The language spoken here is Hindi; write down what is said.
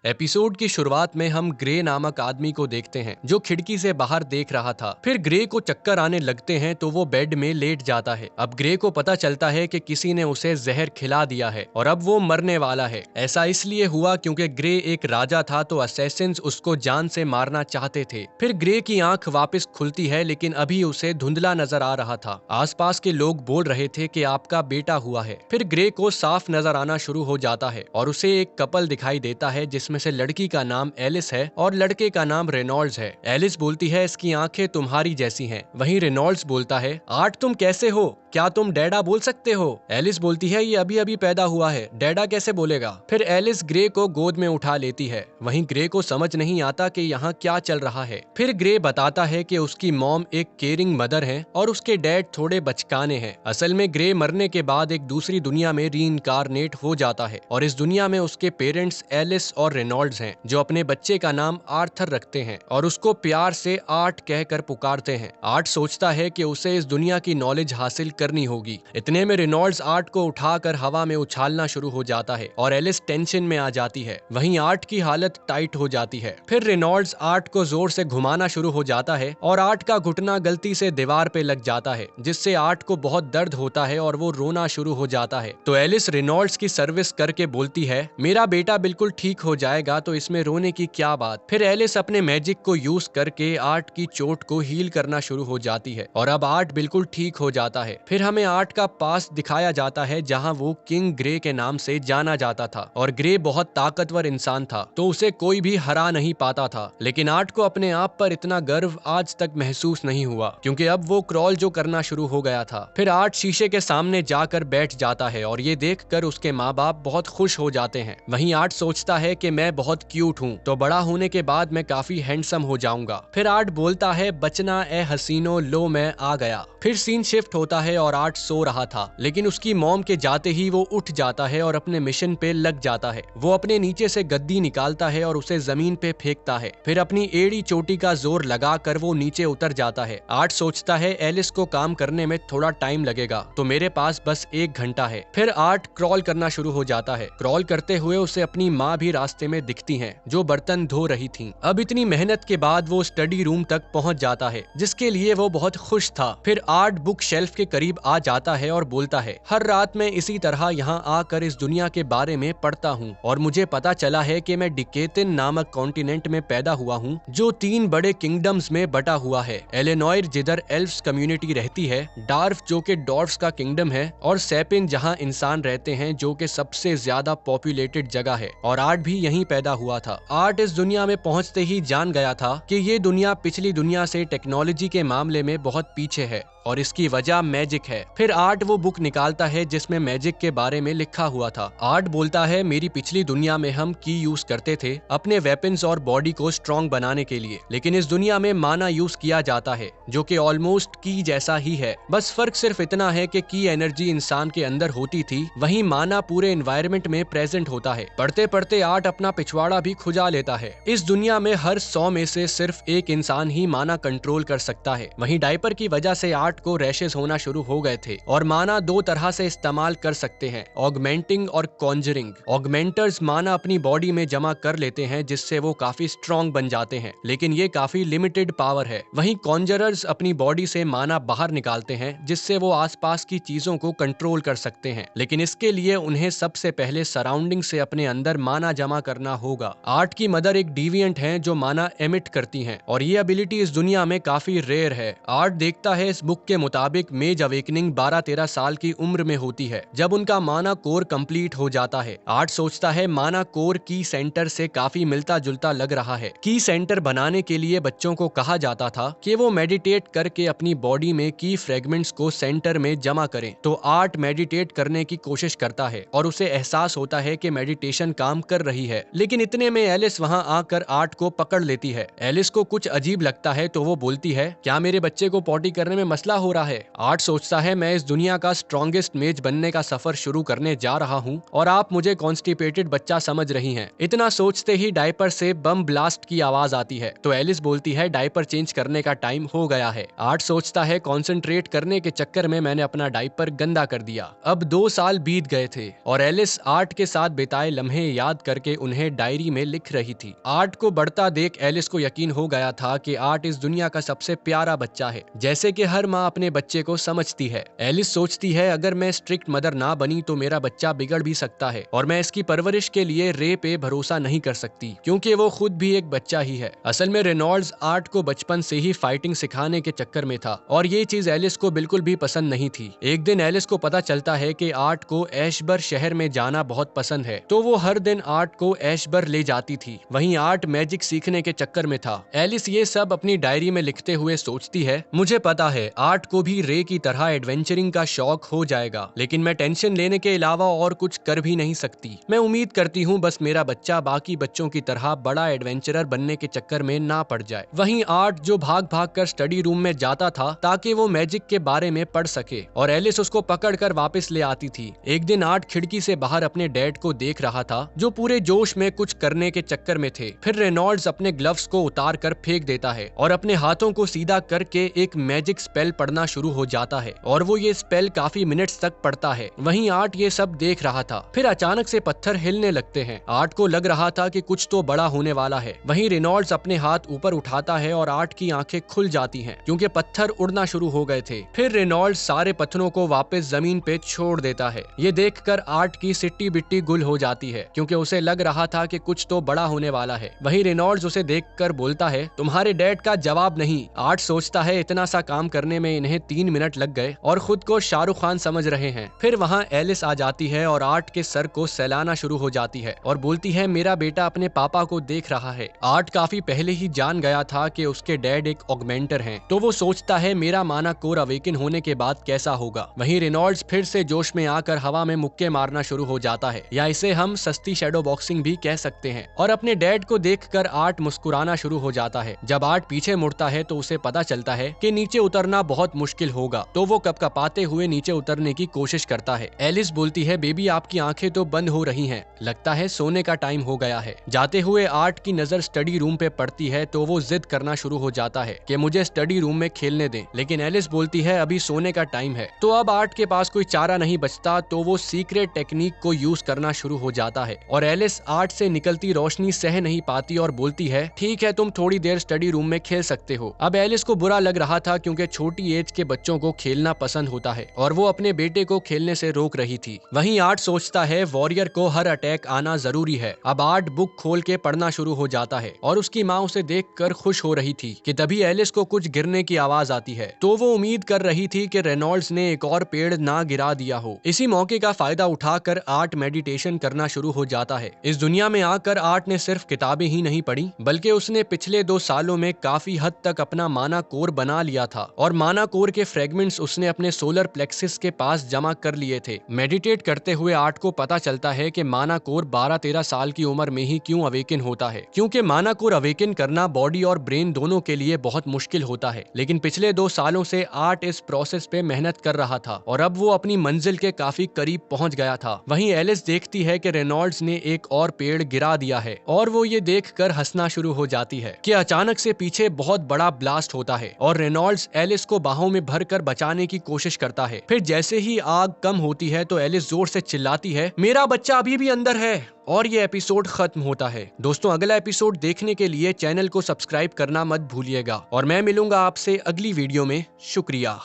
एपिसोड की शुरुआत में हम ग्रे नामक आदमी को देखते हैं जो खिड़की से बाहर देख रहा था। फिर ग्रे को चक्कर आने लगते हैं तो वो बेड में लेट जाता है। अब ग्रे को पता चलता है कि किसी ने उसे जहर खिला दिया है और अब वो मरने वाला है। ऐसा इसलिए हुआ क्योंकि ग्रे एक राजा था तो असैसिन्स उसको जान से मारना चाहते थे। फिर ग्रे की आंख वापस खुलती है लेकिन अभी उसे धुंधला नजर आ रहा था। आसपास के लोग बोल रहे थे कि आपका बेटा हुआ है। फिर ग्रे को साफ नजर आना शुरू हो जाता है और उसे एक कपल दिखाई देता है जिसमें से लड़की का नाम एलिस है और लड़के का नाम रेनॉल्ड्स है। एलिस बोलती है इसकी आंखें तुम्हारी जैसी हैं। वहीं रेनॉल्ड्स बोलता है आर्ट तुम कैसे हो, क्या तुम डैडा बोल सकते हो? एलिस बोलती है ये अभी अभी पैदा हुआ है, डैडा कैसे बोलेगा? फिर एलिस ग्रे को गोद में उठा लेती है। वहीं ग्रे को समझ नहीं आता कि यहाँ क्या चल रहा है। फिर ग्रे बताता है कि उसकी मॉम एक केयरिंग मदर है और उसके डैड थोड़े बचकाने हैं। असल में ग्रे मरने के बाद एक दूसरी दुनिया में रीइंकारनेट हो जाता है और इस दुनिया में उसके पेरेंट्स एलिस और रेनॉल्ड्स हैं जो अपने बच्चे का नाम आर्थर रखते हैं और उसको प्यार से आर्ट कहकर पुकारते हैं। आर्ट सोचता है कि उसे इस दुनिया की नॉलेज हासिल करनी होगी। इतने में रेनॉल्ड्स आर्ट को उठाकर हवा में उछालना शुरू हो जाता है और एलिस टेंशन में आ जाती है। वहीं आर्ट की हालत टाइट हो जाती है। फिर रेनॉल्ड्स आर्ट को जोर से घुमाना शुरू हो जाता है और आर्ट का घुटना गलती से दीवार पे लग जाता है जिससे आर्ट को बहुत दर्द होता है और वो रोना शुरू हो जाता है। तो एलिस रेनॉल्ड्स की सर्विस करके बोलती है मेरा बेटा बिल्कुल ठीक हो जाएगा तो इसमें रोने की क्या बात। फिर एलिस अपने मैजिक को यूज करके आर्ट की चोट को हील करना शुरू हो जाती है और अब आर्ट बिल्कुल ठीक हो जाता है। फिर हमें आर्ट का पास दिखाया जाता है जहां वो किंग ग्रे के नाम से जाना जाता था और ग्रे बहुत ताकतवर इंसान था तो उसे कोई भी हरा नहीं पाता था। लेकिन आर्ट को अपने आप पर इतना गर्व आज तक महसूस नहीं हुआ क्योंकि अब वो क्रॉल जो करना शुरू हो गया था। फिर आर्ट शीशे के सामने जाकर बैठ जाता है और ये देखकर उसके माँ बाप बहुत खुश हो जाते हैं। वहीं आर्ट सोचता है कि मैं बहुत क्यूट हूँ तो बड़ा होने के बाद मैं काफी हैंडसम हो जाऊंगा। फिर आर्ट बोलता है बचना ए हसीनो लो मैं आ गया। फिर सीन शिफ्ट होता है और आर्ट सो रहा था लेकिन उसकी मॉम के जाते ही वो उठ जाता है और अपने मिशन पे लग जाता है। वो अपने नीचे से गद्दी निकालता है और उसे जमीन पे फेंकता है। फिर अपनी एड़ी चोटी का जोर लगाकर वो नीचे उतर जाता है। आर्ट सोचता है एलिस को काम करने में थोड़ा टाइम लगेगा तो मेरे पास बस 1 घंटा है। फिर आर्ट क्रॉल करना शुरू हो जाता है। क्रॉल करते हुए उसे अपनी माँ भी रास्ते में दिखती हैं जो बर्तन धो रही थीं। अब इतनी मेहनत के बाद वो स्टडी रूम तक पहुंच जाता है जिसके लिए वो बहुत खुश था। फिर आर्ट बुक शेल्फ के करीब आ जाता है और बोलता है हर रात मैं इसी तरह यहाँ आकर इस दुनिया के बारे में पढ़ता हूँ और मुझे पता चला है कि मैं डिकेतिन नामक कॉन्टिनेंट में पैदा हुआ हूँ जो 3 बड़े किंगडम्स में बटा हुआ है। एलेनॉयर जिधर एल्फ्स कम्युनिटी रहती है, डार्फ जो के डॉर्फ्स का किंगडम है और सैपिन जहाँ इंसान रहते हैं जो के सबसे ज्यादा पॉपुलेटेड जगह है और आर्ट भी यहीं पैदा हुआ था। आर्ट इस दुनिया में पहुंचते ही जान गया था कि ये दुनिया पिछली दुनिया से टेक्नोलॉजी के मामले में बहुत पीछे है और इसकी वजह मैजिक है। फिर आर्ट वो बुक निकालता है जिसमें मैजिक के बारे में लिखा हुआ था। आर्ट बोलता है मेरी पिछली दुनिया में हम की यूज करते थे अपने वेपन्स और बॉडी को स्ट्रॉन्ग बनाने के लिए, लेकिन इस दुनिया में माना यूज किया जाता है जो कि ऑलमोस्ट की जैसा ही है। बस फर्क सिर्फ इतना है कि की एनर्जी इंसान के अंदर होती थी, वहीं माना पूरे एनवायरनमेंट में प्रेजेंट होता है। पढ़ते पढ़ते आर्ट अपना पिछवाड़ा भी खुजा लेता है। इस दुनिया में हर 100 में से सिर्फ एक इंसान ही माना कंट्रोल कर सकता है। वहीं डायपर की वजह से आर्ट को रैशेस होना शुरू हो गए थे और माना 2 तरह से इस्तेमाल कर सकते हैं, ऑगमेंटिंग और कॉन्जरिंग। ऑगमेंटर्स माना अपनी बॉडी में जमा कर लेते हैं जिससे वो काफी स्ट्रॉन्ग बन जाते हैं, लेकिन ये काफी लिमिटेड पावर है। वहीं कॉन्जरर्स अपनी बॉडी से माना बाहर निकालते हैं जिससे वो आसपास की चीजों को कंट्रोल कर सकते हैं, लेकिन इसके लिए उन्हें सबसे पहले सराउंडिंग से अपने अंदर माना जमा करना होगा। आर्ट की मदर एक डिविएंट है जो माना एमिट करती हैं और ये एबिलिटी इस दुनिया में काफी रेयर है। आर्ट देखता है इस बुक के मुताबिक मेज अवेकनिंग 12-13 साल की उम्र में होती है जब उनका माना कोर कंप्लीट हो जाता है। आर्ट सोचता है माना कोर की सेंटर से काफी मिलता जुलता लग रहा है। की सेंटर बनाने के लिए बच्चों को कहा जाता था कि वो मेडिटेट करके अपनी बॉडी में की फ्रेगमेंट्स को सेंटर में जमा करें। तो आर्ट मेडिटेट करने की कोशिश करता है और उसे एहसास होता है कि मेडिटेशन काम कर रही है, लेकिन इतने में एलिस वहां आकर आर्ट को पकड़ लेती है। एलिस को कुछ अजीब लगता है तो वो बोलती है क्या मेरे बच्चे को पॉटी करने में मसला फैसला हो रहा है। आर्ट सोचता है मैं इस दुनिया का स्ट्रॉन्गेस्ट मेज बनने का सफर शुरू करने जा रहा हूँ और आप मुझे कॉन्स्टिपेटेड बच्चा समझ रही हैं। इतना सोचते ही डायपर से बम ब्लास्ट की आवाज आती है तो एलिस बोलती है डायपर चेंज करने का टाइम हो गया है। आर्ट सोचता है कॉन्सेंट्रेट करने के चक्कर में मैंने अपना डायपर गंदा कर दिया। अब 2 साल बीत गए थे और एलिस आर्ट के साथ बिताए लम्हे याद करके उन्हें डायरी में लिख रही थी। आर्ट को बढ़ता देख एलिस को यकीन हो गया था कि आर्ट इस दुनिया का सबसे प्यारा बच्चा है, जैसे कि हर माँ अपने बच्चे को समझती है। एलिस सोचती है अगर मैं स्ट्रिक्ट मदर ना बनी तो मेरा बच्चा बिगड़ भी सकता है और मैं इसकी परवरिश के लिए रे पे भरोसा नहीं कर सकती क्योंकि वो खुद भी एक बच्चा ही है। असल में रेनॉल्ड्स आर्ट को बचपन से ही फाइटिंग सिखाने के चक्कर में था और ये चीज एलिस को बिल्कुल भी पसंद नहीं थी। एक दिन एलिस को पता चलता है कि आर्ट को ऐशबर शहर में जाना बहुत पसंद है तो वो हर दिन आर्ट को ऐशबर ले जाती थी। वहीं आर्ट मैजिक सीखने के चक्कर में था। एलिस ये सब अपनी डायरी में लिखते हुए सोचती है मुझे पता है आर्ट को भी रे की तरह एडवेंचरिंग का शौक हो जाएगा, लेकिन मैं टेंशन लेने के अलावा और कुछ कर भी नहीं सकती। मैं उम्मीद करती हूँ बस मेरा बच्चा बाकी बच्चों की तरह बड़ा एडवेंचरर बनने के चक्कर में ना पड़ जाए। वहीं आर्ट जो भाग भाग कर स्टडी रूम में जाता था ताकि वो मैजिक के बारे में पढ़ सके और एलिस उसको पकड़ कर वापस ले आती थी। एक दिन आर्ट खिड़की से बाहर अपने डैड को देख रहा था जो पूरे जोश में कुछ करने के चक्कर में थे। फिर रेनॉल्ड्स अपने ग्लव्स को उतार कर फेंक देता है और अपने हाथों को सीधा करके एक मैजिक स्पेल पढ़ना शुरू हो जाता है और वो ये स्पेल काफी मिनट्स तक पढ़ता है। वहीं आर्ट ये सब देख रहा था। फिर अचानक से पत्थर हिलने लगते हैं। आर्ट को लग रहा था कि कुछ तो बड़ा होने वाला है। वहीं रेनॉल्ड्स अपने हाथ ऊपर उठाता है और आर्ट की आंखें खुल जाती हैं क्योंकि पत्थर उड़ना शुरू हो गए थे। फिर रेनॉल्ड्स सारे पत्थरों को वापस जमीन पे छोड़ देता है। ये देखकर आर्ट की सिट्टी बिट्टी गुल हो जाती है क्योंकि उसे लग रहा था कि कुछ तो बड़ा होने वाला है। वहीं रेनॉल्ड्स उसे देखकर बोलता है तुम्हारे डैड का जवाब नहीं। आर्ट सोचता है इतना सा काम करने में इन्हें 3 मिनट लग गए और खुद को शाहरुख खान समझ रहे हैं। फिर वहाँ एलिस आ जाती है और आर्ट के सर को सहलाना शुरू हो जाती है और बोलती है मेरा बेटा अपने पापा को देख रहा है। आर्ट काफी पहले ही जान गया था कि उसके डैड एक ऑगमेंटर हैं, तो वो सोचता है मेरा माना कोर अवेकन होने के बाद कैसा होगा। वहीं रेनॉल्ड्स फिर से जोश में आकर हवा में मुक्के मारना शुरू हो जाता है, या इसे हम सस्ती शैडो बॉक्सिंग भी कह सकते हैं। और अपने डैड को देखकर आर्ट मुस्कुराना शुरू हो जाता है। जब आर्ट पीछे मुड़ता है तो उसे पता चलता है कि नीचे उतरना बहुत मुश्किल होगा, तो वो कपकपाते हुए नीचे उतरने की कोशिश करता है। एलिस बोलती है बेबी आपकी आंखें तो बंद हो रही हैं, लगता है सोने का टाइम हो गया है। जाते हुए आर्ट की नजर स्टडी रूम पे पड़ती है तो वो जिद करना शुरू हो जाता है कि मुझे स्टडी रूम में खेलने दें, लेकिन एलिस बोलती है अभी सोने का टाइम है। तो अब आर्ट के पास कोई चारा नहीं बचता तो वो सीक्रेट टेक्निक को यूज करना शुरू हो जाता है और एलिस आर्ट से निकलती रोशनी सह नहीं पाती और बोलती है ठीक है तुम थोड़ी देर स्टडी रूम में खेल सकते हो। अब एलिस को बुरा लग रहा था क्योंकि छोटी एज के बच्चों को खेलना पसंद होता है और वो अपने बेटे को खेलने से रोक रही थी। वहीं आर्ट सोचता है वॉरियर को हर अटैक आना जरूरी है। अब आर्ट बुक खोल के पढ़ना शुरू हो जाता है और उसकी माँ उसे देखकर खुश हो रही थी कि तभी एलिस को कुछ गिरने की आवाज आती है, तो वो उम्मीद कर रही थी कि रेनॉल्ड्स ने एक और पेड़ ना गिरा दिया हो। इसी मौके का फायदा उठाकर आर्ट मेडिटेशन करना शुरू हो जाता है। इस दुनिया में आकर आर्ट ने सिर्फ किताबें ही नहीं पढ़ी बल्कि उसने पिछले 2 सालों में काफी हद तक अपना माना कोर बना लिया था और माना कोर के फ्रेगमेंट्स उसने अपने सोलर प्लेक्सिस के पास जमा कर लिए थे। मेडिटेट करते हुए आर्ट को पता चलता है कि माना कोर 12-13 साल की उम्र में ही क्यों अवेकन होता है, क्योंकि माना कोर अवेकन करना बॉडी और ब्रेन दोनों के लिए बहुत मुश्किल होता है। लेकिन पिछले 2 सालों से आर्ट इस प्रोसेस पे मेहनत कर रहा था और अब वो अपनी मंजिल के काफी करीब पहुंच गया था। वहीं एलिस देखती है कि रेनॉल्ड्स ने एक और पेड़ गिरा दिया है और वो ये देखकर हंसना शुरू हो जाती है कि अचानक से पीछे बहुत बड़ा ब्लास्ट होता है और रेनॉल्ड्स एलिस को बाहों में भरकर बचाने की कोशिश करता है। फिर जैसे ही आग कम होती है तो एलिस जोर से चिल्लाती है मेरा बच्चा अभी भी अंदर है और ये एपिसोड खत्म होता है। दोस्तों अगला एपिसोड देखने के लिए चैनल को सब्सक्राइब करना मत भूलिएगा और मैं मिलूंगा आपसे अगली वीडियो में। शुक्रिया।